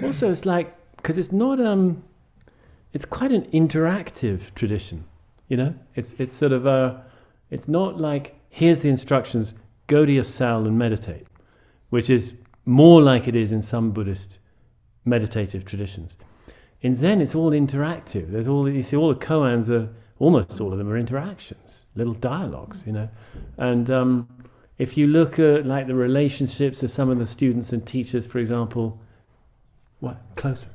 Also, it's like, because it's not, it's quite an interactive tradition, you know? It's sort of, it's not like, here's the instructions, go to your cell and meditate, which is more like it is in some Buddhist meditative traditions. In Zen, it's all interactive. There's all, you see, all the koans are, almost all of them are interactions, little dialogues, you know. And if you look at like the relationships of some of the students and teachers, for example, what? Closer?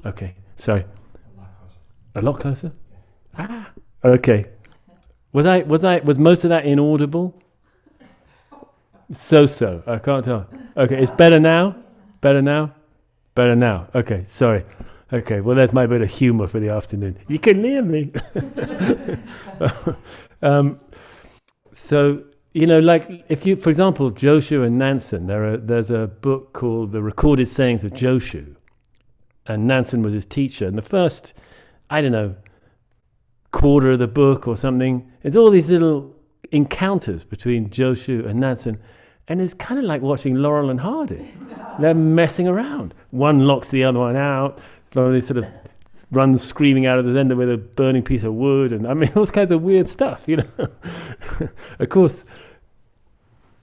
Okay, sorry. A lot closer? Ah, okay. Was most of that inaudible? So. I can't tell. Okay, it's better now? Better now? Better now. Okay, sorry. Okay, well, there's my bit of humor for the afternoon. You can hear me. So, you know, like if you, for example, Joshu and Nansen, there's a book called The Recorded Sayings of Joshu. And Nansen was his teacher. And the first, I don't know, quarter of the book or something, it's all these little encounters between Joshu and Nansen. And it's kind of like watching Laurel and Hardy. They're messing around. One locks the other one out. They sort of runs screaming out of the Zenda with a burning piece of wood. And I mean, all kinds of weird stuff, you know. Of course,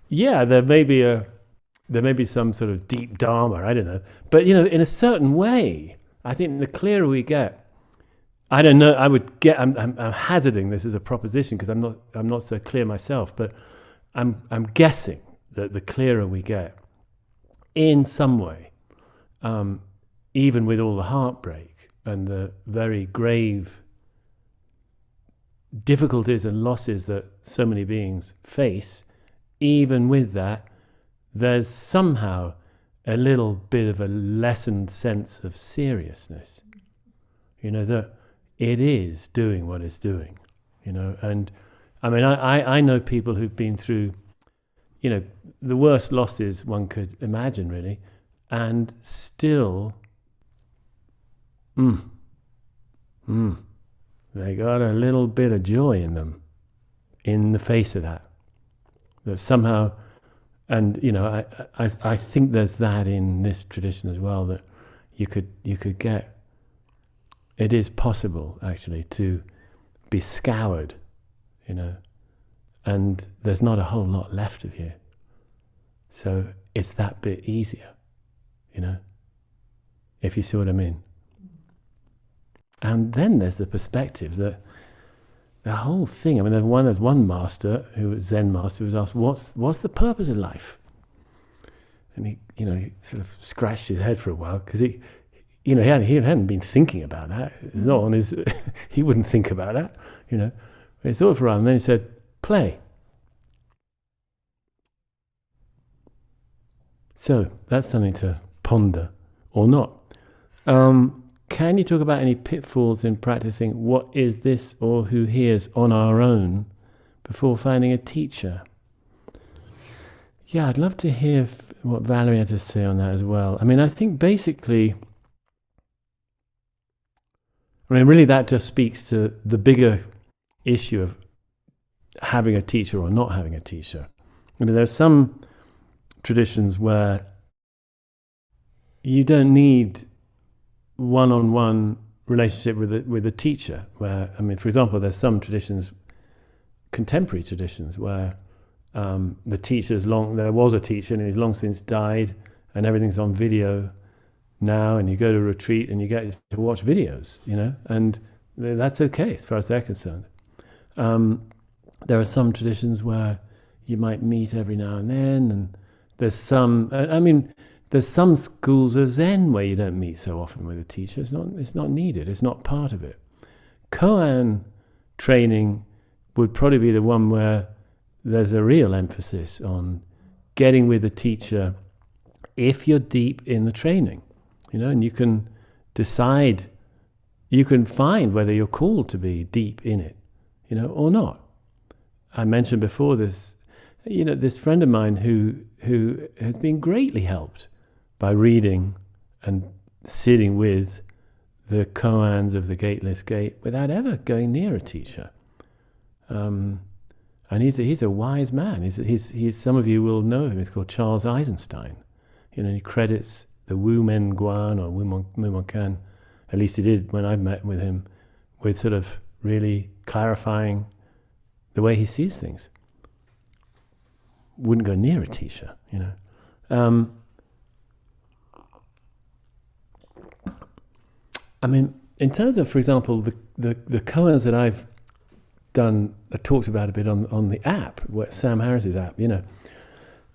yeah, there may be some sort of deep dharma, I don't know. But, you know, in a certain way, I think the clearer we get, I don't know, I'm hazarding this as a proposition because I'm not so clear myself, but I'm guessing that the clearer we get, in some way, even with all the heartbreak and the very grave difficulties and losses that so many beings face, even with that, there's somehow a little bit of a lessened sense of seriousness. You know, that it is doing what it's doing, you know. And I mean, I know people who've been through, you know, the worst losses one could imagine, really, and still, they got a little bit of joy in them, in the face of that. That somehow, and you know, I think there's that in this tradition as well, that you could get. It is possible actually to be scoured, you know, and there's not a whole lot left of you. So it's that bit easier, you know, if you see what I mean. And then there's the perspective that the whole thing, I mean, there's one master, who was Zen master, who was asked, what's the purpose of life? And he, you know, he sort of scratched his head for a while, because he hadn't been thinking about that. It's not on his, he wouldn't think about that, you know. But he thought for a while, and then he said, play. So that's something to ponder, or not. Can you talk about any pitfalls in practicing what is this or who hears on our own before finding a teacher? Yeah, I'd love to hear what Valerie had to say on that as well. I mean, I think basically, I mean, really that just speaks to the bigger issue of having a teacher or not having a teacher. I mean, there's some traditions where you don't need one-on-one relationship with a teacher, where, I mean, for example, there's some traditions, contemporary traditions, where the teacher's there was a teacher and he's long since died, and everything's on video now, and you go to a retreat and you get to watch videos, you know, and that's okay as far as they're concerned. There are some traditions where you might meet every now and then, and there's some, I mean, there's some schools of Zen where you don't meet so often with a teacher. It's not needed. It's not part of it. Koan training would probably be the one where there's a real emphasis on getting with a teacher if you're deep in the training, you know, and you can decide, you can find whether you're called to be deep in it, you know, or not. I mentioned before this, you know, this friend of mine who has been greatly helped by reading and sitting with the koans of the Gateless Gate without ever going near a teacher. And he's a wise man. He's some of you will know him. He's called Charles Eisenstein. You know, he credits the Wu Men Guan or Wu Mon Kan, at least he did when I met with him, with sort of really clarifying the way he sees things. Wouldn't go near a teacher, you know. I mean, in terms of, for example, the koans that I've done, talked about a bit on the app, Sam Harris's app, you know,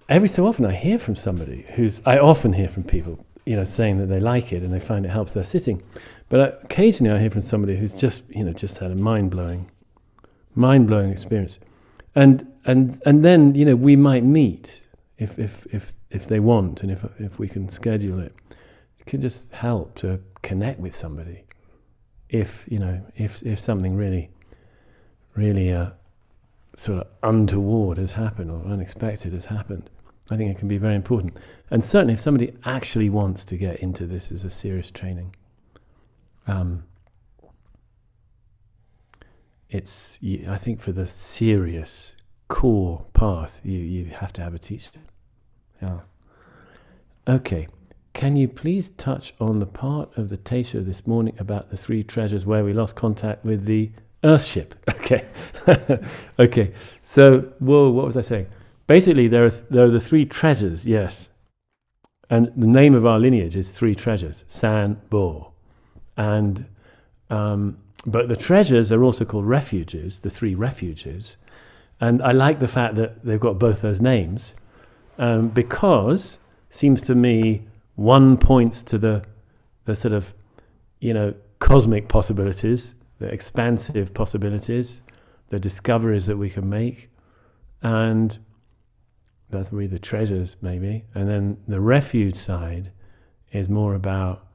every so often I hear from somebody I often hear from people, you know, saying that they like it and they find it helps their sitting. But occasionally I hear from somebody who's just had a mind-blowing experience. And then, you know, we might meet if they want, and if we can schedule it. It can just help to connect with somebody. If something really sort of untoward has happened or unexpected has happened, I think it can be very important. And certainly if somebody actually wants to get into this as a serious training, I think for the serious core path, you have to have a teacher. Yeah. Okay. Can you please touch on the part of the Teisho this morning about the 3 treasures where we lost contact with the Earthship? Okay. Okay. So, what was I saying? Basically, there are the 3 treasures, yes. And the name of our lineage is 3 treasures, San, Bo. And but the treasures are also called refuges, the 3 refuges. And I like the fact that they've got both those names, because seems to me one points to the sort of, you know, cosmic possibilities, the expansive possibilities, the discoveries that we can make, and that's really the treasures maybe. And then the refuge side is more about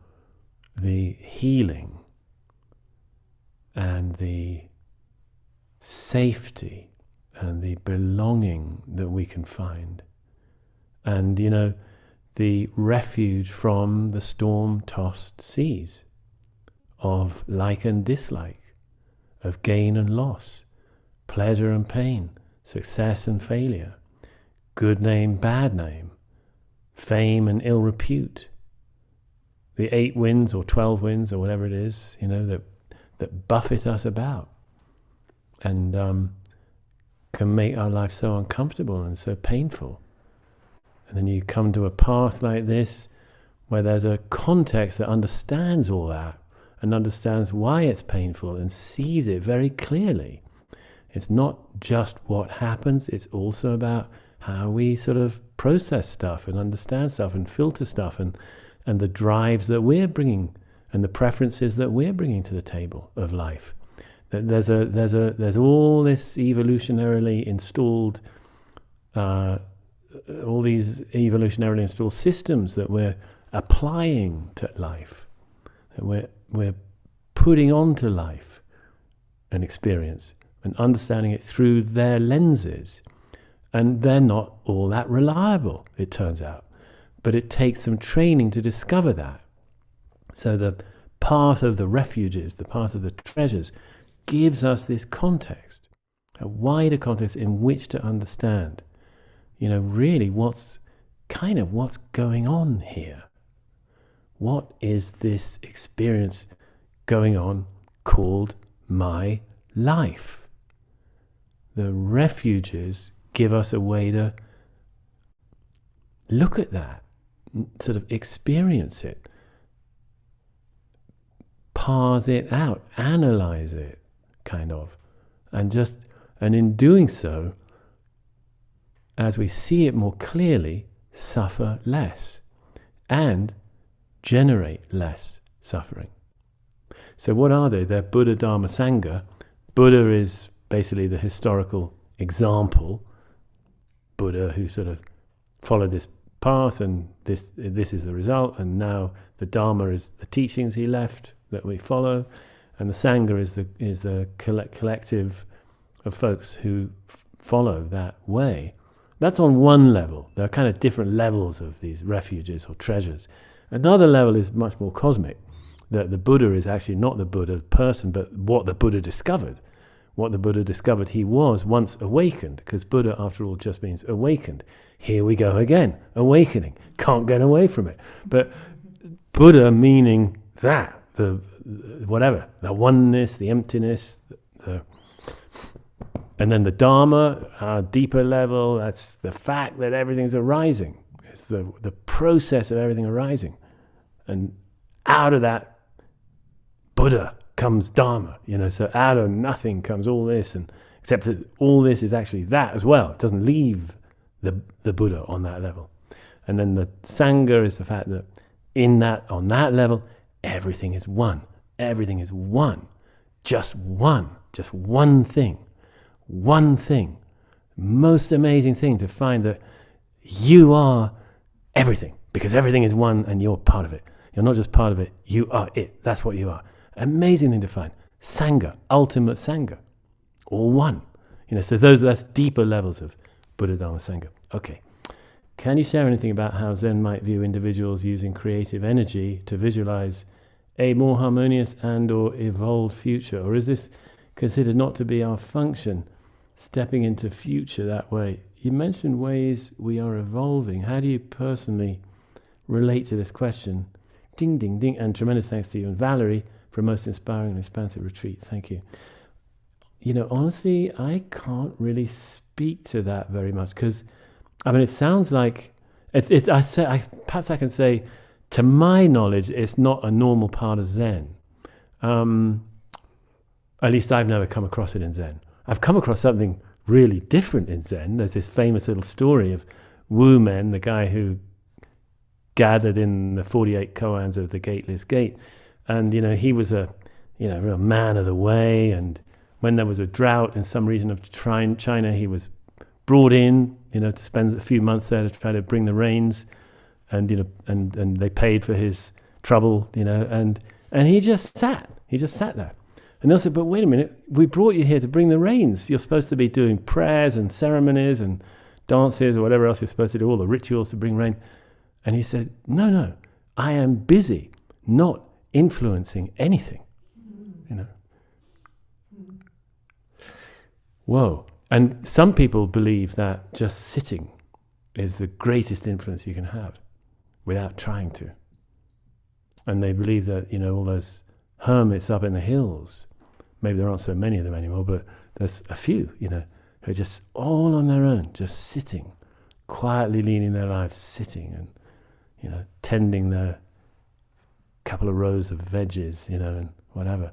the healing and the safety and the belonging that we can find. And, you know, the refuge from the storm-tossed seas of like and dislike, of gain and loss, pleasure and pain, success and failure, good name, bad name, fame and ill repute, the 8 winds or 12 winds or whatever it is, you know, that buffet us about and can make our life so uncomfortable and so painful. And then you come to a path like this where there's a context that understands all that and understands why it's painful and sees it very clearly. It's not just what happens, it's also about how we sort of process stuff and understand stuff and filter stuff and the drives that we're bringing and the preferences that we're bringing to the table of life. There's all this evolutionarily installed, all these evolutionarily installed systems that we're applying to life, that we're putting onto life and experience and understanding it through their lenses. And they're not all that reliable, it turns out. But it takes some training to discover that. So the path of the refuges, the path of the treasures, gives us this context, a wider context in which to understand, you know, really what's going on here. What is this experience going on called my life? The refuges give us a way to look at that, sort of experience it, parse it out, analyze it, kind of, and in doing so, as we see it more clearly, suffer less and generate less suffering. So what are they? They're Buddha, Dharma, Sangha. Buddha is basically the historical example, Buddha who sort of followed this path, and this is the result, and now the Dharma is the teachings he left that we follow, and the Sangha is the collective of folks who follow that way. That's on one level. There are kind of different levels of these refuges or treasures. Another level is much more cosmic, that the Buddha is actually not the Buddha person, but what the Buddha discovered, what the Buddha discovered he was once awakened, because Buddha, after all, just means awakened. Here we go again, awakening. Can't get away from it. But Buddha meaning that, the whatever, the oneness, the emptiness, and then the Dharma, our deeper level, that's the fact that everything's arising. It's the process of everything arising. And out of that, Buddha comes Dharma, so out of nothing comes all this, and except that all this is actually that as well. It doesn't leave the Buddha on that level. And then the Sangha is the fact that on that level, everything is one. Everything is one. Just one thing. One thing. Most amazing thing to find that you are everything, because everything is one and you're part of it. You're not just part of it, you are it. That's what you are. Amazing thing to find. Sangha, ultimate Sangha. All one. So that's deeper levels of Buddha, Dharma, Sangha. Okay. Can you share anything about how Zen might view individuals using creative energy to visualize a more harmonious and or evolved future? Or is this considered not to be our function, stepping into future that way? You mentioned ways we are evolving. How do you personally relate to this question? Ding, ding, ding. And tremendous thanks to you and Valerie for a most inspiring and expansive retreat. Thank you. Honestly, I can't really speak to that very much, because, it sounds like, perhaps I can say, to my knowledge, it's not a normal part of Zen. At least I've never come across it in Zen. I've come across something really different in Zen. There's this famous little story of Wu Men, the guy who gathered in the 48 koans of the Gateless Gate. And, he was a, real man of the way. And when there was a drought in some region of China, he was brought in, to spend a few months there to try to bring the rains. And, and they paid for his trouble, and he just sat there. And they'll say, but wait a minute, we brought you here to bring the rains. You're supposed to be doing prayers and ceremonies and dances or whatever else you're supposed to do, all the rituals to bring rain. And he said, no, I am busy, not influencing anything. Whoa. And some people believe that just sitting is the greatest influence you can have without trying to. And they believe that, all those hermits up in the hills, maybe there aren't so many of them anymore, but there's a few, who are just all on their own, just sitting, quietly leading their lives, sitting and, tending their couple of rows of veggies, and whatever.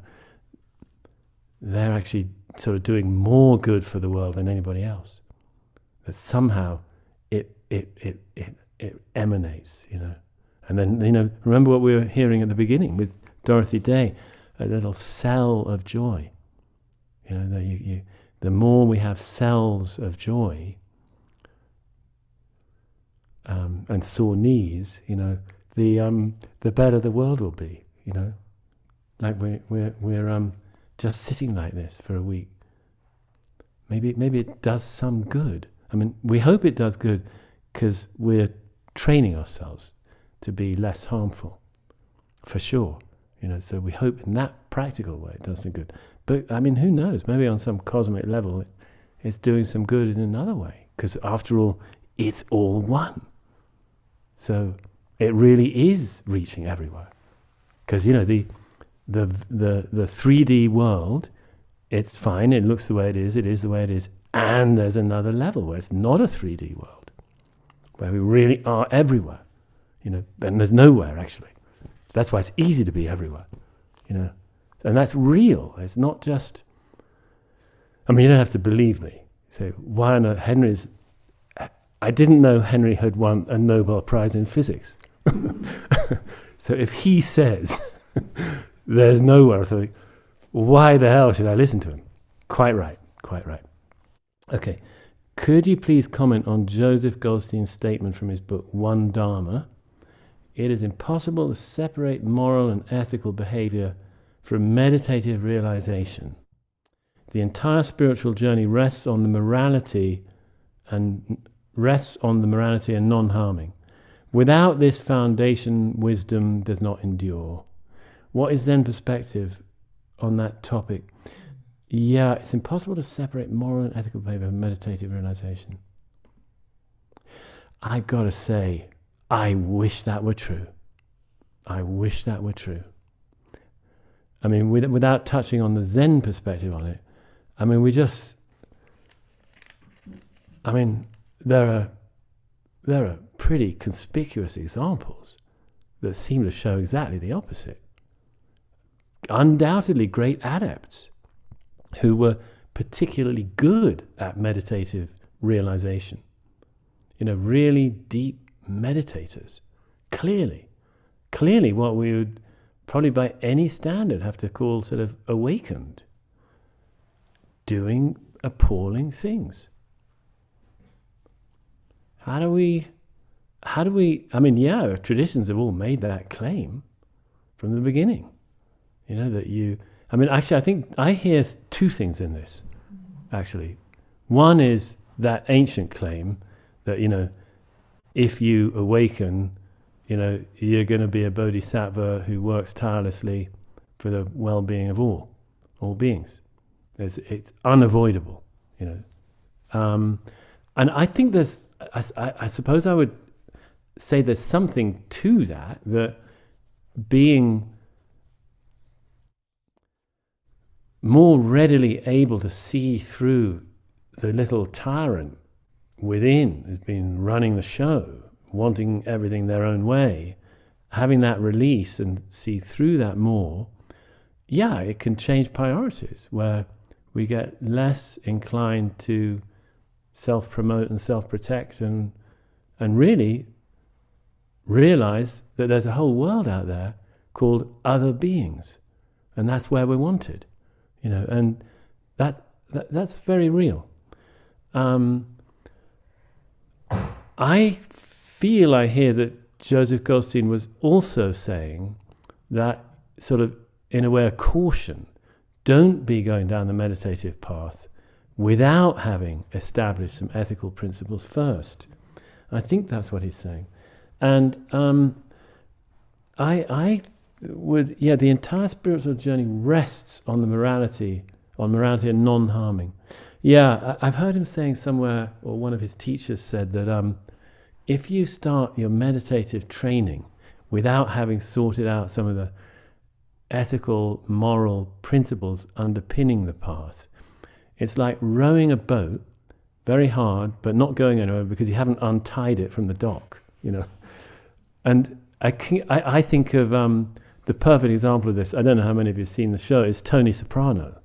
They're actually sort of doing more good for the world than anybody else. That somehow it emanates, And then, remember what we were hearing at the beginning with Dorothy Day, a little cell of joy. The more we have cells of joy and sore knees, the better the world will be. Like we're just sitting like this for a week. Maybe it does some good. We hope it does good because we're training ourselves to be less harmful, for sure. So we hope in that practical way it does some good. But who knows? Maybe on some cosmic level it's doing some good in another way. Because after all, it's all one. So it really is reaching everywhere. Because the 3D world, it's fine. It looks the way it is the way it is. And there's another level where it's not a 3D world, where we really are everywhere. And there's nowhere actually. That's why it's easy to be everywhere, and that's real. It's not just. You don't have to believe me. So why on earth Henry's? I didn't know Henry had won a Nobel Prize in physics. So if he says there's nowhere, I think, why the hell should I listen to him? Quite right. Okay, could you please comment on Joseph Goldstein's statement from his book One Dharma? It is impossible to separate moral and ethical behavior from meditative realization. The entire spiritual journey rests on the morality and non-harming. Without this foundation, wisdom does not endure. What is Zen perspective on that topic? Yeah, it's impossible to separate moral and ethical behavior from meditative realization. I gotta say, I wish that were true. I wish that were true. I mean, without touching on the Zen perspective on it, I mean, there are pretty conspicuous examples that seem to show exactly the opposite. Undoubtedly great adepts who were particularly good at meditative realization. Really deep meditators. Clearly what we would probably by any standard have to call sort of awakened, doing appalling things. How do we, the traditions have all made that claim from the beginning. I think I hear two things in this, actually. One is that ancient claim that, if you awaken, you're going to be a bodhisattva who works tirelessly for the well-being of all beings. It's unavoidable, and I think I suppose I would say there's something to that being more readily able to see through the little tyrant within who's been running the show, wanting everything their own way, having that release and see through that more, it can change priorities where we get less inclined to self-promote and self-protect and really realize that there's a whole world out there called other beings, and that's where we're wanted, and that's very real. I feel I hear that Joseph Goldstein was also saying that sort of, in a way, a caution. Don't be going down the meditative path without having established some ethical principles first. I think that's what he's saying. And I would, the entire spiritual journey rests on the morality and non-harming. I've heard him saying somewhere, or one of his teachers said that if you start your meditative training without having sorted out some of the ethical, moral principles underpinning the path, it's like rowing a boat very hard, but not going anywhere because you haven't untied it from the dock, And I think of the perfect example of this. I don't know how many of you have seen the show. Is Tony Soprano,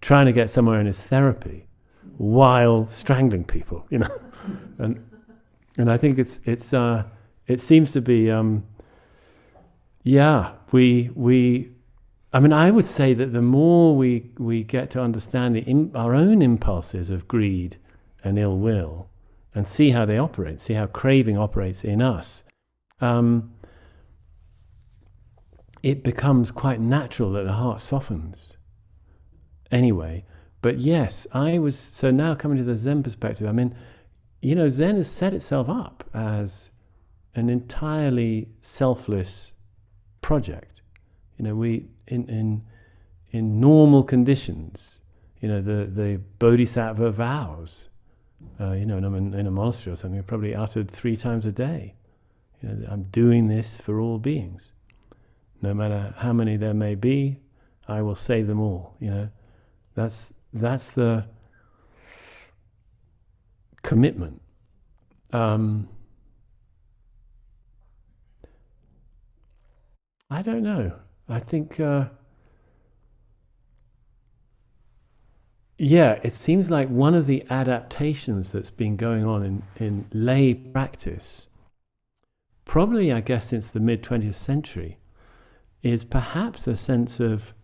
trying to get somewhere in his therapy while strangling people, and I think it seems to be I would say that the more we get to understand our own impulses of greed and ill will and see how they operate, see how craving operates in us, it becomes quite natural that the heart softens. Anyway, but yes, so now coming to the Zen perspective, Zen has set itself up as an entirely selfless project. We in normal conditions, the bodhisattva vows, in a monastery or something, are probably uttered 3 times a day. I'm doing this for all beings. No matter how many there may be, I will save them all. That's the commitment. I don't know. I think, it seems like one of the adaptations that's been going on in lay practice, probably, I guess, since the mid-20th century, is perhaps a sense of,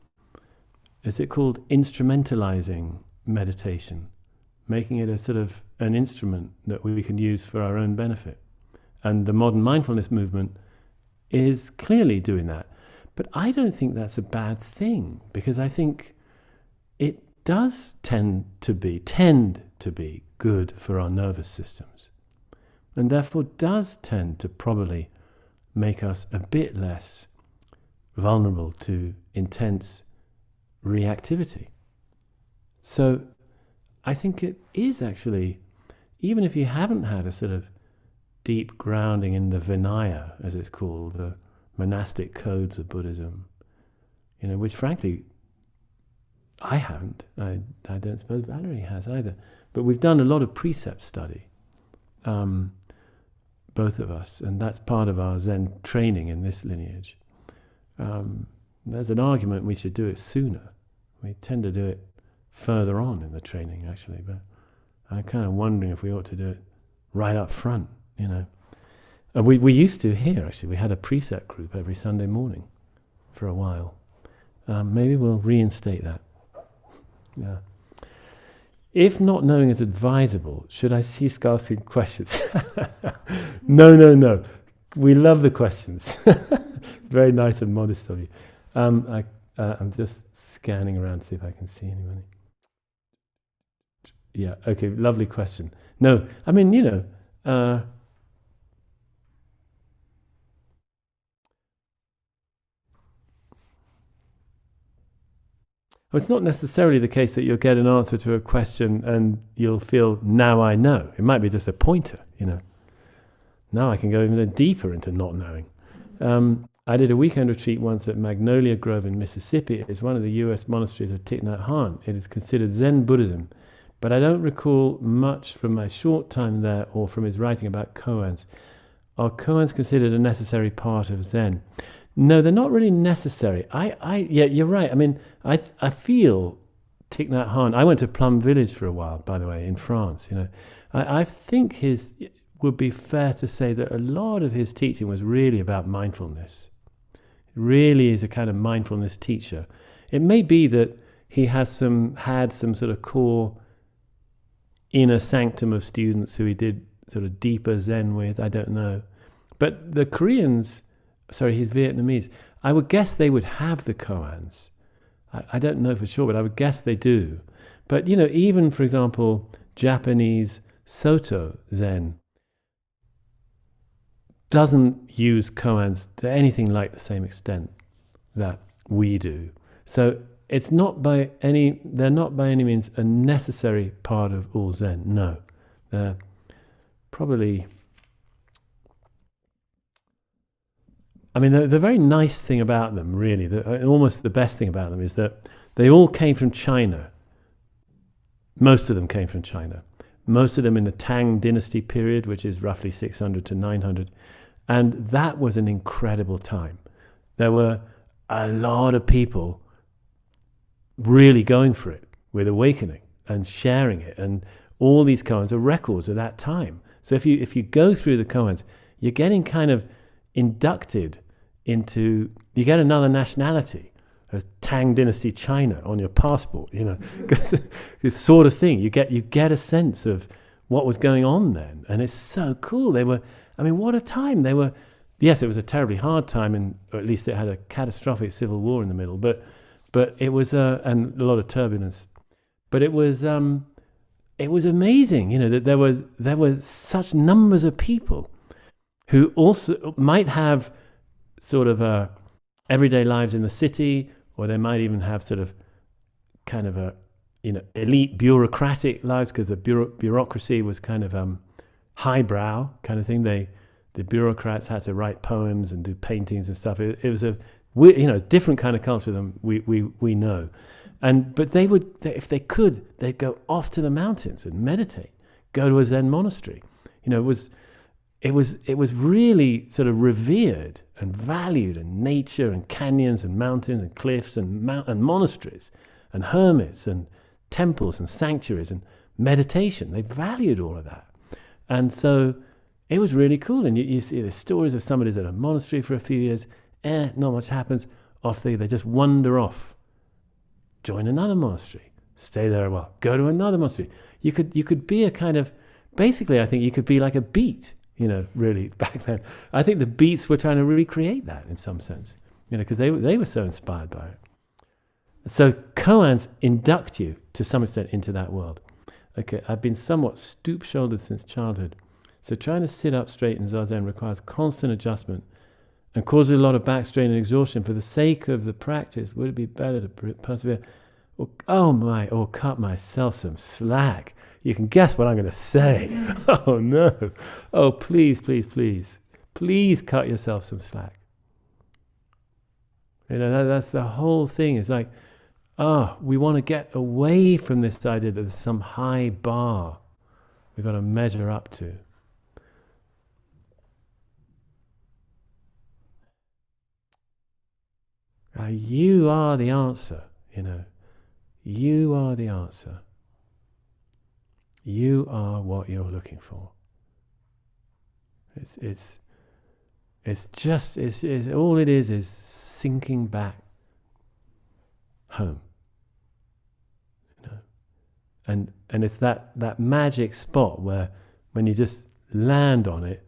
is it called instrumentalizing meditation, making it a sort of an instrument that we can use for our own benefit. And the modern mindfulness movement is clearly doing that. But I don't think that's a bad thing, because I think it does tend to be good for our nervous systems, and therefore does tend to probably make us a bit less vulnerable to intense reactivity. So I think it is actually, even if you haven't had a sort of deep grounding in the Vinaya, as it's called, the monastic codes of Buddhism, which frankly I haven't. I don't suppose Valerie has either. But we've done a lot of precept study, both of us, and that's part of our Zen training in this lineage. There's an argument we should do it sooner. We tend to do it further on in the training, actually, but I'm kind of wondering if we ought to do it right up front, We used to here, actually. We had a precept group every Sunday morning for a while. Maybe we'll reinstate that. Yeah. If not knowing is advisable, should I cease asking questions? No. We love the questions. Very nice and modest of you. I'm just scanning around to see if I can see anybody. Yeah, okay, lovely question. No, I mean, it's not necessarily the case that you'll get an answer to a question and you'll feel, now I know. It might be just a pointer, Now I can go even deeper into not knowing. I did a weekend retreat once at Magnolia Grove in Mississippi. It is one of the U.S. monasteries of Thich Nhat Hanh. It is considered Zen Buddhism, but I don't recall much from my short time there or from his writing about koans. Are koans considered a necessary part of Zen? No, they're not really necessary. Yeah, you're right. I mean, I feel Thich Nhat Hanh. I went to Plum Village for a while, by the way, in France. I think it would be fair to say that a lot of his teaching was really about mindfulness. It really is a kind of mindfulness teacher. It may be that he had some sort of core inner sanctum of students who he did sort of deeper Zen with. I don't know, but the Koreans. Sorry, he's Vietnamese. I would guess they would have the koans. I don't know for sure, but I would guess they do. But, even, for example, Japanese Soto Zen doesn't use koans to anything like the same extent that we do. So they're not by any means a necessary part of all Zen. No. They're probably... I mean, the very nice thing about them, really, almost the best thing about them, is that they all came from China. Most of them came from China. Most of them in the Tang dynasty period, which is roughly 600 to 900. And that was an incredible time. There were a lot of people really going for it with awakening and sharing it. And all these koans are records of that time. So if you go through the koans, you're getting kind of inducted into, you get another nationality, a Tang dynasty China on your passport, this sort of thing. You get a sense of what was going on then, and it's so cool. What a time they were. Yes, it was a terribly hard time, or at least it had a catastrophic civil war in the middle, but it was and a lot of turbulence. But it was amazing, that there were such numbers of people who also might have sort of everyday lives in the city, or they might even have sort of kind of elite bureaucratic lives, because the bureaucracy was kind of highbrow kind of thing. The bureaucrats had to write poems and do paintings and stuff. It was a different kind of culture than we know. But if they could, they'd go off to the mountains and meditate, go to a Zen monastery. It was really sort of revered and valued, and nature and canyons and mountains and cliffs and monasteries and hermits and temples and sanctuaries and meditation. They valued all of that. And so it was really cool. And you see the stories of somebody's at a monastery for a few years, not much happens. Off they just wander off, join another monastery, stay there a while, go to another monastery. You could be a kind of, basically I think you could be like a beat. Really back then. I think the Beats were trying to recreate that in some sense, because they were so inspired by it. So koans induct you to some extent into that world. Okay, I've been somewhat stoop-shouldered since childhood, so trying to sit up straight in Zazen requires constant adjustment and causes a lot of back strain and exhaustion. For the sake of the practice, would it be better to persevere? or cut myself some slack. You can guess what I'm going to say. Oh no. Oh, please, please, please. Please cut yourself some slack. That's the whole thing. It's like, we want to get away from this idea that there's some high bar we've got to measure up to. You are the answer, You are the answer. You are what you're looking for. It's all it is sinking back home. And it's that magic spot where when you just land on it,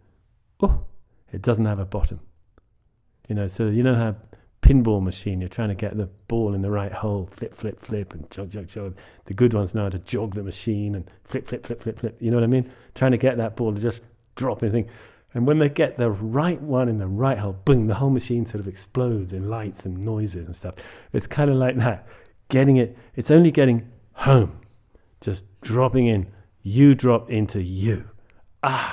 it doesn't have a bottom. So how pinball machine, you're trying to get the ball in the right hole, flip, flip, flip, and jog, jog, jog. The good ones know how to jog the machine and flip, flip, flip, flip, flip. You know what I mean? Trying to get that ball to just drop anything. And when they get the right one in the right hole, boom, the whole machine sort of explodes in lights and noises and stuff. It's kind of like that. It's only getting home, just dropping in. You drop into you. And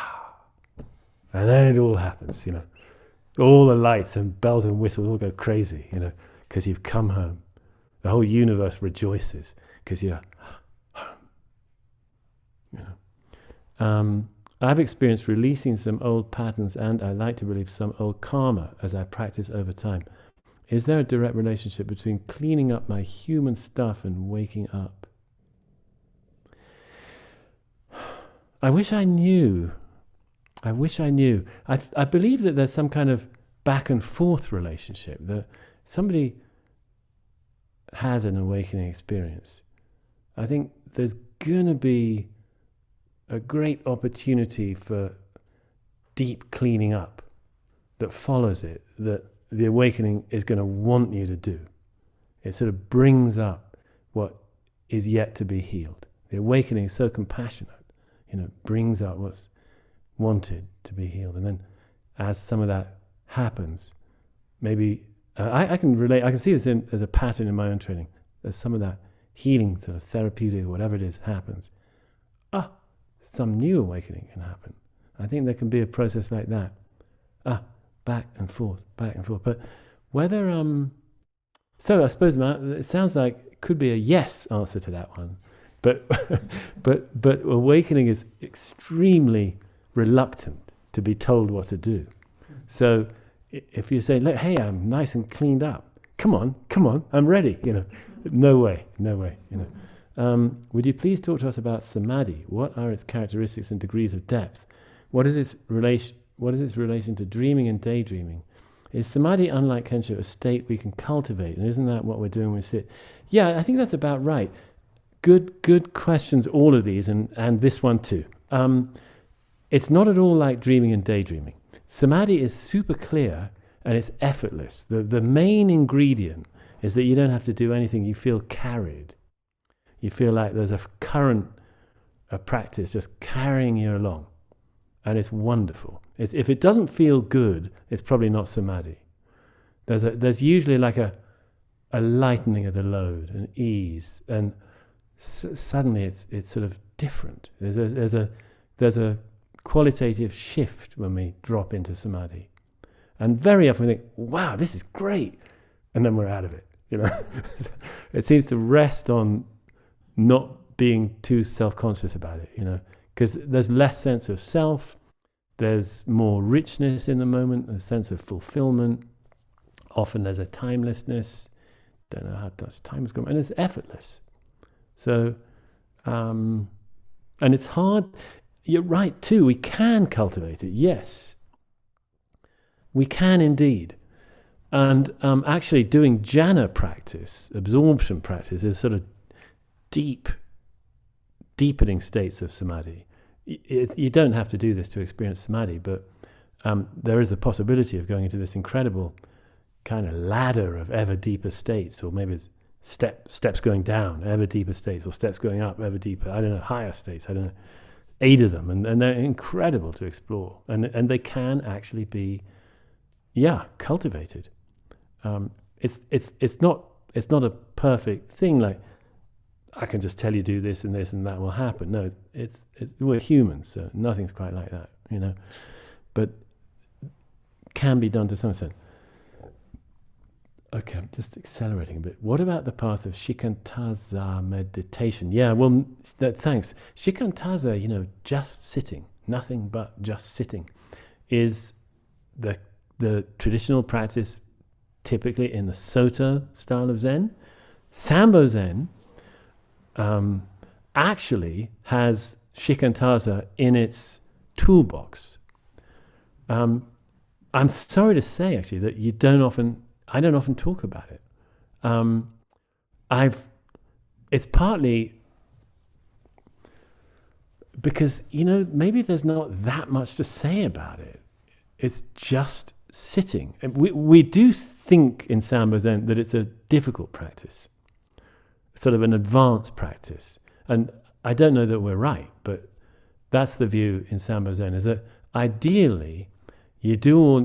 then it all happens, All the lights and bells and whistles all go crazy, because you've come home. The whole universe rejoices because you're home. I've experienced releasing some old patterns, and I like to believe some old karma as I practice over time. Is there a direct relationship between cleaning up my human stuff and waking up? I wish I knew. I believe that there's some kind of back and forth relationship, that somebody has an awakening experience. I think there's going to be a great opportunity for deep cleaning up that follows it, that the awakening is going to want you to do. It sort of brings up what is yet to be healed. The awakening is so compassionate, brings up what's wanted to be healed. And then as some of that happens, maybe I can relate, I can see this as a pattern in my own training. As some of that healing, sort of therapeutic, whatever it is, happens, some new awakening can happen. I think there can be a process like that. Back and forth. But whether so I suppose it sounds like it could be a yes answer to that one. But but awakening is extremely reluctant to be told what to do. So if you say, "Look, hey, I'm nice and cleaned up. Come on, I'm ready." No way. Would you please talk to us about samadhi? What are its characteristics and degrees of depth? What is its relation to dreaming and daydreaming? Is samadhi, unlike kensho, a state we can cultivate? And isn't that what we're doing when we sit? Yeah, I think that's about right. Good questions, all of these, and this one too. It's not at all like dreaming and daydreaming. Samadhi is super clear and it's effortless. The main ingredient is that you don't have to do anything. You feel carried. You feel like there's a current of practice just carrying you along. And it's wonderful. If it doesn't feel good, it's probably not samadhi. There's usually like a lightening of the load, an ease, and suddenly it's sort of different. There's a qualitative shift when we drop into samadhi. And very often we think, wow, this is great. And then we're out of it. It seems to rest on not being too self-conscious about it, because there's less sense of self, there's more richness in the moment, a sense of fulfillment. Often there's a timelessness, don't know how much time has gone, and it's effortless. So, and it's hard, you're right too, we can cultivate it, yes. We can indeed. And actually doing jhana practice, absorption practice, is sort of deepening states of samadhi. You don't have to do this to experience samadhi, but there is a possibility of going into this incredible kind of ladder of ever deeper states, or maybe it's steps going down, ever deeper states, or steps going up, ever deeper, I don't know, higher states, I don't know, 8 of them, and they're incredible to explore, and they can actually be, cultivated. It's not a perfect thing, like I can just tell you do this and that will happen. No, we're humans, so nothing's quite like that, but can be done to some extent. Okay, I'm just accelerating a bit. What about the path of shikantaza meditation? Yeah, well, thanks. Shikantaza, just sitting, nothing but just sitting, is the traditional practice typically in the Soto style of Zen. Sambo Zen actually has shikantaza in its toolbox. I'm sorry to say, actually, that I don't often talk about it. It's partly because, maybe there's not that much to say about it. It's just sitting. We do think in Sambo Zen that it's a difficult practice, sort of an advanced practice. And I don't know that we're right, but that's the view in Sambo Zen, is that ideally you do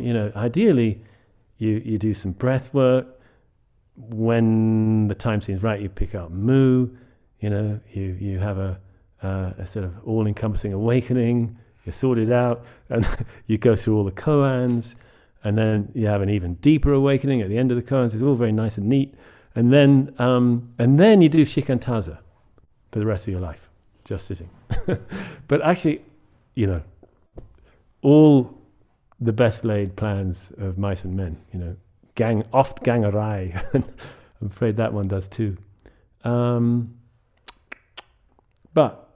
you do some breath work. When the time seems right, you pick up mu, you have a sort of all-encompassing awakening, you sort it out, and you go through all the koans, and then you have an even deeper awakening at the end of the koans. It's all very nice and neat. And then you do shikantaza for the rest of your life, just sitting. But actually, all the best laid plans of mice and men, oft gang awry. I'm afraid that one does too. But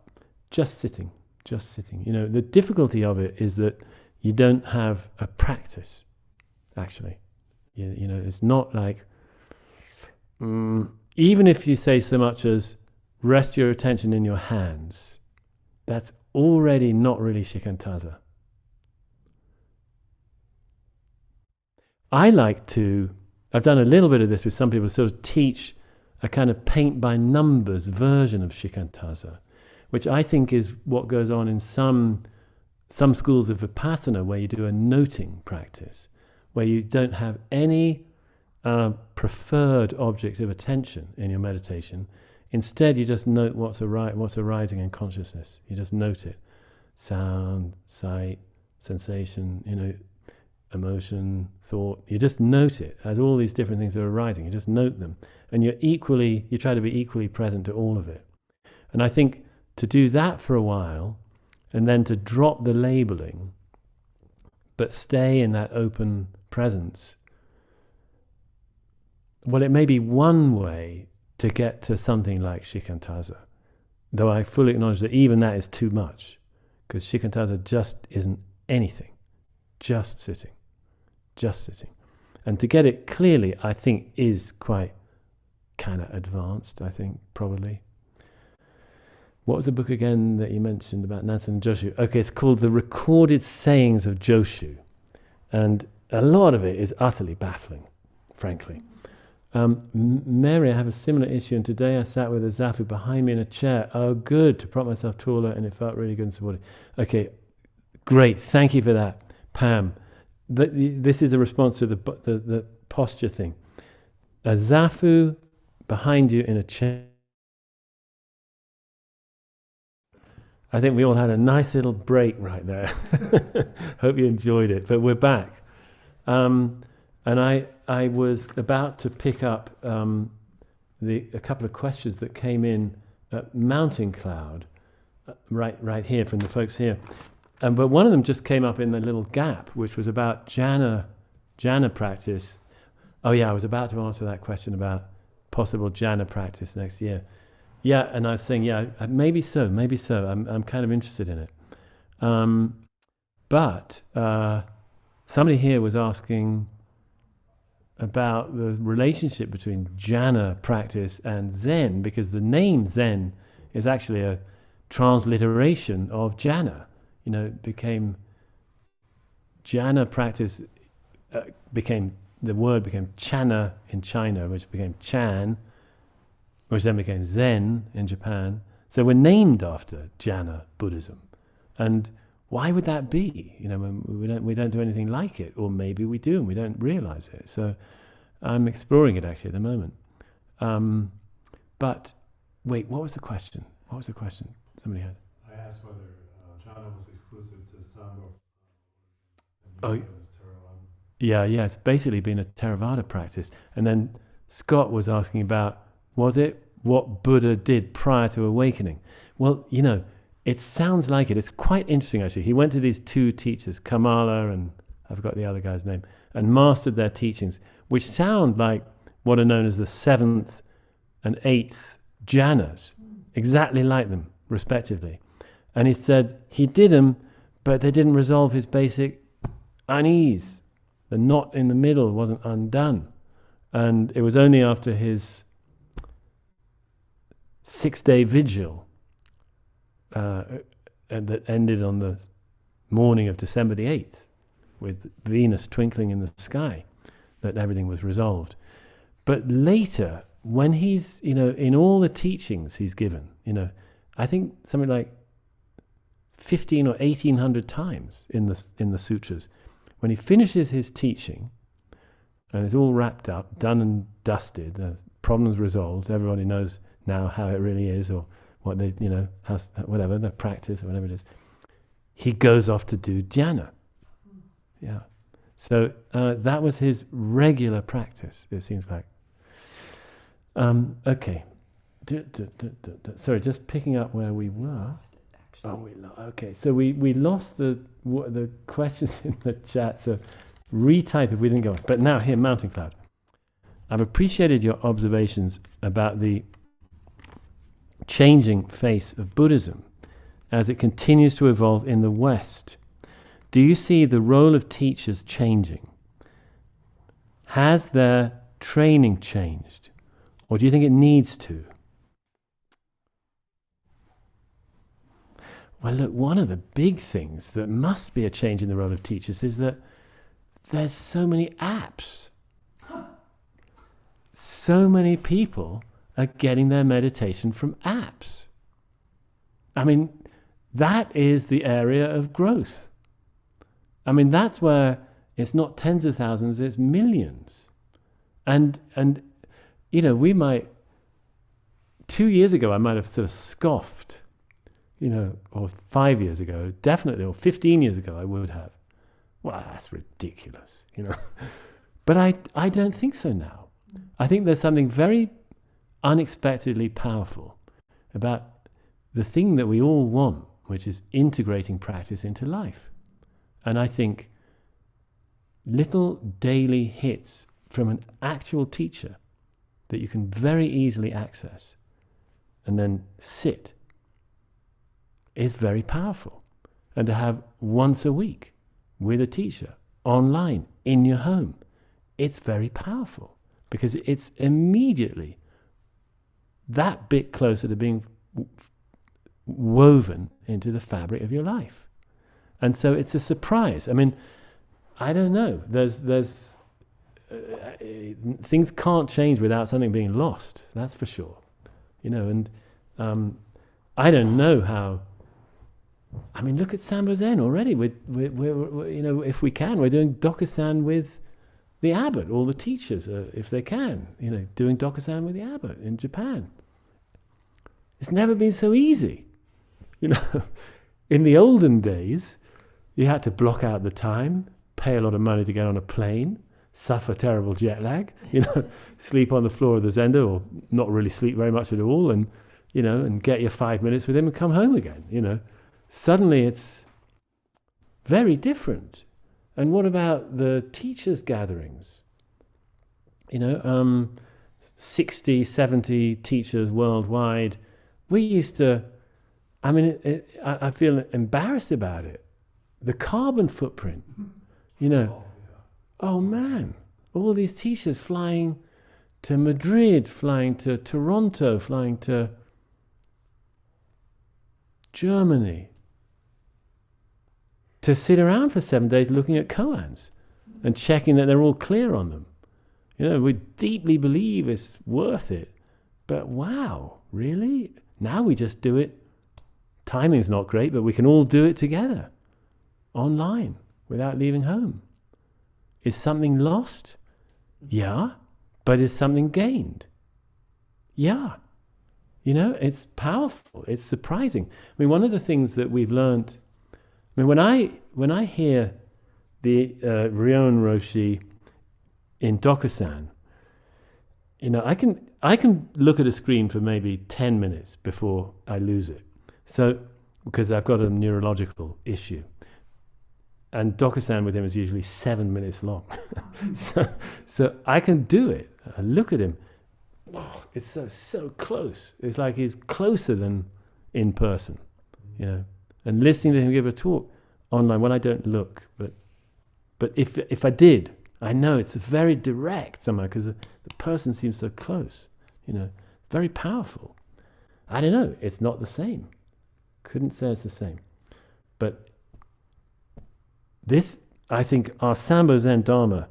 just sitting. The difficulty of it is that you don't have a practice, actually. It's not like, even if you say so much as rest your attention in your hands, that's already not really shikantaza. I've done a little bit of this with some people, sort of teach a kind of paint by numbers version of shikantaza, which I think is what goes on in some schools of Vipassana, where you do a noting practice, where you don't have any preferred object of attention in your meditation. Instead, you just note what's arising in consciousness. You just note it. Sound, sight, sensation, emotion, thought. You just note it as all these different things are arising. You just note them. And you try to be equally present to all of it. And I think to do that for a while, and then to drop the labeling, but stay in that open presence, well, it may be one way to get to something like shikantaza, though I fully acknowledge that even that is too much, because shikantaza just isn't anything, just sitting. And to get it clearly, I think, is quite kind of advanced, I think, probably. What was the book again that you mentioned about Nansen and Joshu? Okay, it's called The Recorded Sayings of Joshu. And a lot of it is utterly baffling, frankly. Mary, I have a similar issue, and today I sat with a zafu behind me in a chair. Oh, good, to prop myself taller, and it felt really good and supportive. Okay, great, thank you for that, Pam. This is a response to the posture thing. A zafu behind you in a chair. I think we all had a nice little break right there. Hope you enjoyed it, but we're back. And I was about to pick up a couple of questions that came in at Mountain Cloud, right here from the folks here. But one of them just came up in the little gap, which was about Janna practice. Oh yeah, I was about to answer that question about possible Janna practice next year. Yeah, and I was saying, yeah, maybe so. I'm kind of interested in it. But somebody here was asking about the relationship between Janna practice and Zen, because the name Zen is actually a transliteration of Janna. It became Janna practice, the word became Channa in China, which became Chan, which then became Zen in Japan. So we're named after Janna Buddhism. And why would that be? When we don't do anything like it, or maybe we do and we don't realize it. So I'm exploring it actually at the moment. But Wait, what was the question? Somebody had. I asked whether Janna was exclusive to Samba. Oh, yeah, it's basically been a Theravada practice. And then Scott was asking about, was it what Buddha did prior to awakening? Well, it sounds like it. It's quite interesting, actually. He went to these two teachers, Kamala and I forgot the other guy's name, and mastered their teachings, which sound like what are known as the 7th and 8th jhanas, exactly like them, respectively. And he said he did them, but they didn't resolve his basic unease. The knot in the middle wasn't undone. And it was only after his 6-day vigil that ended on the morning of December the 8th, with Venus twinkling in the sky, that everything was resolved. But later, when he's, in all the teachings he's given, I think something like 15 or 1800 times in the sutras, when he finishes his teaching, and it's all wrapped up, done and dusted, the problem's resolved, everybody knows now how it really is, or what they, whatever, the practice, or whatever it is, he goes off to do jhana. Yeah. So that was his regular practice, it seems like. Okay. Sorry, just picking up where we were. Okay. So we lost the questions in the chat. So retype if we didn't go on. But now here, Mountain Cloud. I've appreciated your observations about the changing face of Buddhism as it continues to evolve in the West. Do you see the role of teachers changing? Has their training changed? Or do you think it needs to? Well, look, one of the big things that must be a change in the role of teachers is that there's so many apps. So many people are getting their meditation from apps. I mean, that is the area of growth. I mean, that's where it's not tens of thousands, it's millions. And we might, 2 years ago, I might have sort of scoffed, or 5 years ago, definitely, or 15 years ago, I would have. Well, that's ridiculous, But I don't think so now. I think there's something very unexpectedly powerful about the thing that we all want, which is integrating practice into life. And I think little daily hits from an actual teacher that you can very easily access and then sit is very powerful. And to have once a week with a teacher online in your home, it's very powerful because it's immediately that bit closer to being woven into the fabric of your life. And so it's a surprise. I mean, I don't know. There's things can't change without something being lost. That's for sure. And I don't know how. I mean, look at Sambo Zen already. We're if we can, we're doing Dokusan with the abbot. All the teachers, if they can, doing Dokusan with the abbot in Japan. It's never been so easy. In the olden days, you had to block out the time, pay a lot of money to get on a plane, suffer terrible jet lag, sleep on the floor of the zendo or not really sleep very much at all, and and get your 5 minutes with him and come home again. Suddenly it's very different. And what about the teachers' gatherings? 60, 70 teachers worldwide. We used to, I feel embarrassed about it. The carbon footprint, Oh man, all these teachers flying to Madrid, flying to Toronto, flying to Germany, to sit around for 7 days looking at koans and checking that they're all clear on them. We deeply believe it's worth it. But wow, really? Now we just do it. Timing's not great, but we can all do it together, online, without leaving home. Is something lost? Yeah. But is something gained? Yeah. You know, it's powerful. It's surprising. I mean, one of the things that we've learned. I mean, when I hear the Ryon Roshi in Dokusan, you know, I can look at a screen for maybe 10 minutes before I lose it. So, because I've got a neurological issue. And Dokusan with him is usually 7 minutes long. so I can do it. I look at him. Oh, it's so close. It's like he's closer than in person, you know. And listening to him give a talk online, well, I don't look, but if I did, I know it's very direct somehow because the person seems so close, you know, very powerful. I don't know, it's not the same. Couldn't say it's the same. But this, I think, our Sambo Zen Dharma,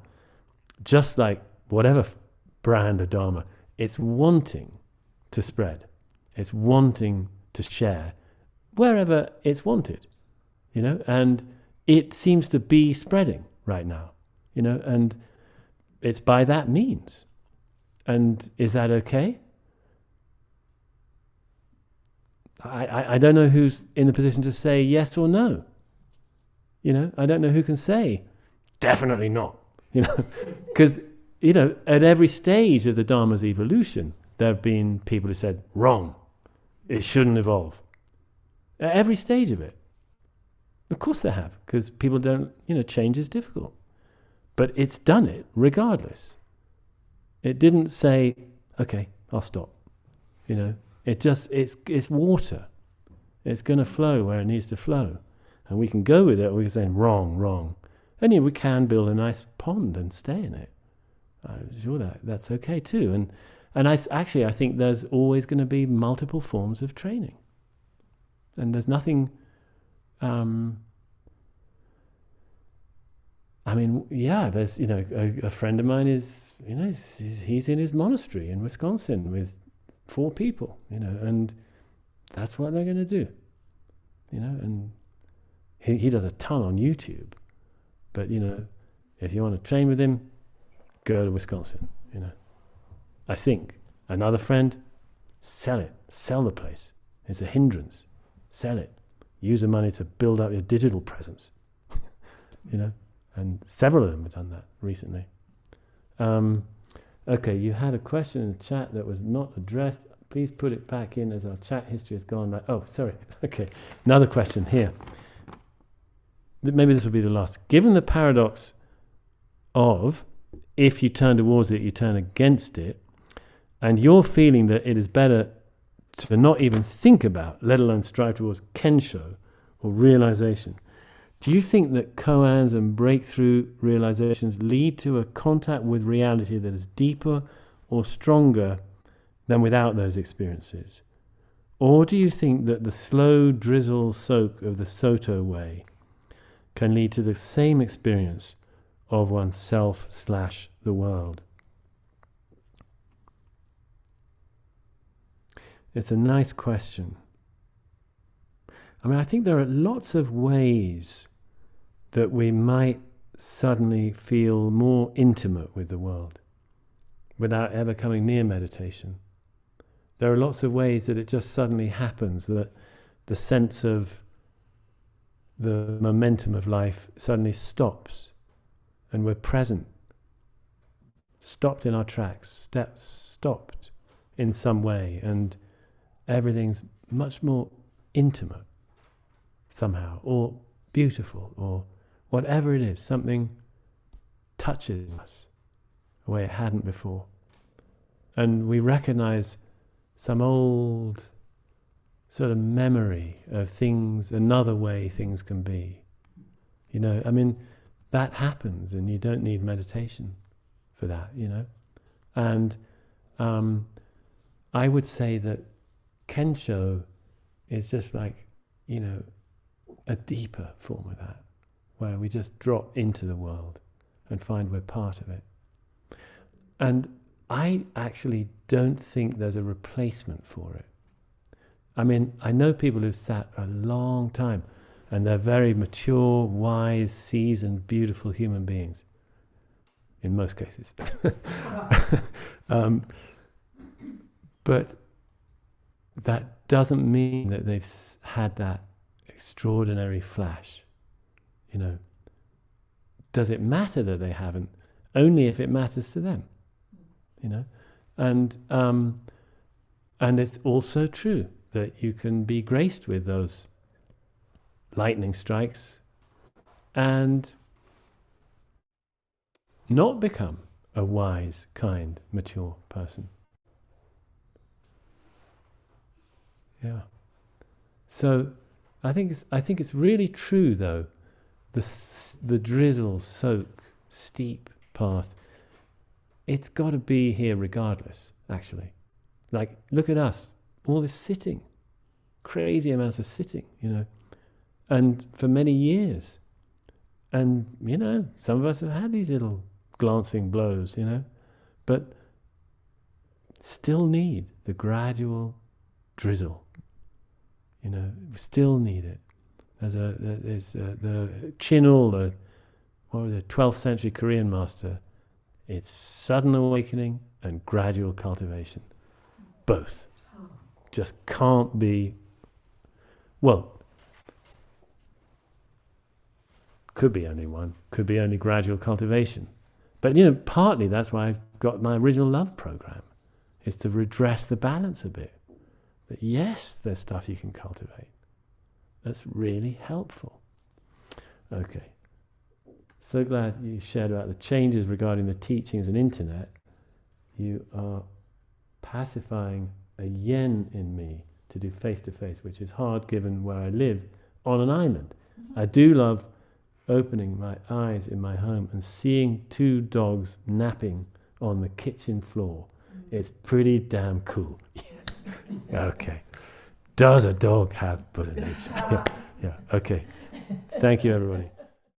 just like whatever brand of Dharma, it's wanting to spread. It's wanting to share wherever it's wanted, you know, and it seems to be spreading right now, you know, and it's by that means. And is that okay? I don't know who's in the position to say yes or no. You know, I don't know who can say definitely not, you know, because, you know, at every stage of the Dharma's evolution, there have been people who said, wrong, it shouldn't evolve. At every stage of it. Of course they have, because people don't, you know, change is difficult. But it's done it regardless. It didn't say, okay, I'll stop. You know, it just, it's water. It's going to flow where it needs to flow. And we can go with it, or we can say, wrong. And you know, we can build a nice pond and stay in it. I'm sure that's okay too. And I think there's always going to be multiple forms of training. And there's nothing, I mean, yeah, there's, you know, a friend of mine is, you know, he's in his monastery in Wisconsin with 4 people, you know, and that's what they're going to do, you know, and he does a ton on YouTube. But, you know, if you want to train with him, go to Wisconsin, you know. I think another friend, sell the place. It's a hindrance. Sell it. Use the money to build up your digital presence, you know. And several of them have done that recently. Okay, you had a question in the chat that was not addressed. Please put it back in as our chat history has gone. Oh, sorry. Okay, another question here. Maybe this will be the last. Given the paradox of if you turn towards it, you turn against it, and you're feeling that it is better to not even think about, let alone strive towards kensho or realization, do you think that koans and breakthrough realizations lead to a contact with reality that is deeper or stronger than without those experiences? Or do you think that the slow drizzle soak of the Soto way can lead to the same experience of oneself / the world? It's a nice question. I mean, I think there are lots of ways that we might suddenly feel more intimate with the world without ever coming near meditation. There are lots of ways that it just suddenly happens, that the sense of the momentum of life suddenly stops and we're present, stopped in our tracks, stopped in some way, and everything's much more intimate somehow, or beautiful, or whatever it is, something touches us the way it hadn't before. And we recognize some old sort of memory of things, another way things can be. You know, I mean, that happens, and you don't need meditation for that, you know. And I would say that kensho is just like, you know, a deeper form of that, where we just drop into the world and find we're part of it. And I actually don't think there's a replacement for it. I mean, I know people who've sat a long time and they're very mature, wise, seasoned, beautiful human beings, in most cases. But that doesn't mean that they've had that extraordinary flash. You know, does it matter that they haven't? Only if it matters to them. You know, and it's also true that you can be graced with those lightning strikes and not become a wise, kind, mature person. Yeah. So I think it's really true, though. The drizzle, soak, steep path. It's got to be here regardless. Actually, like look at us, all this sitting, crazy amounts of sitting, you know, and for many years, and you know, some of us have had these little glancing blows, you know, but still need the gradual drizzle. You know, still need it. There's the Chinul, the 12th century Korean master. It's sudden awakening and gradual cultivation. Both. Just can't be, well, could be only one, could be only gradual cultivation. But you know, partly that's why I've got my original love program, is to redress the balance a bit. That yes, there's stuff you can cultivate. That's really helpful. Okay. So glad you shared about the changes regarding the teachings and internet. You are pacifying a yen in me to do face-to-face, which is hard given where I live on an island. I do love opening my eyes in my home and seeing two dogs napping on the kitchen floor. It's pretty damn cool. Okay. Does a dog have Buddha nature? Yeah. Okay. Thank you, everybody.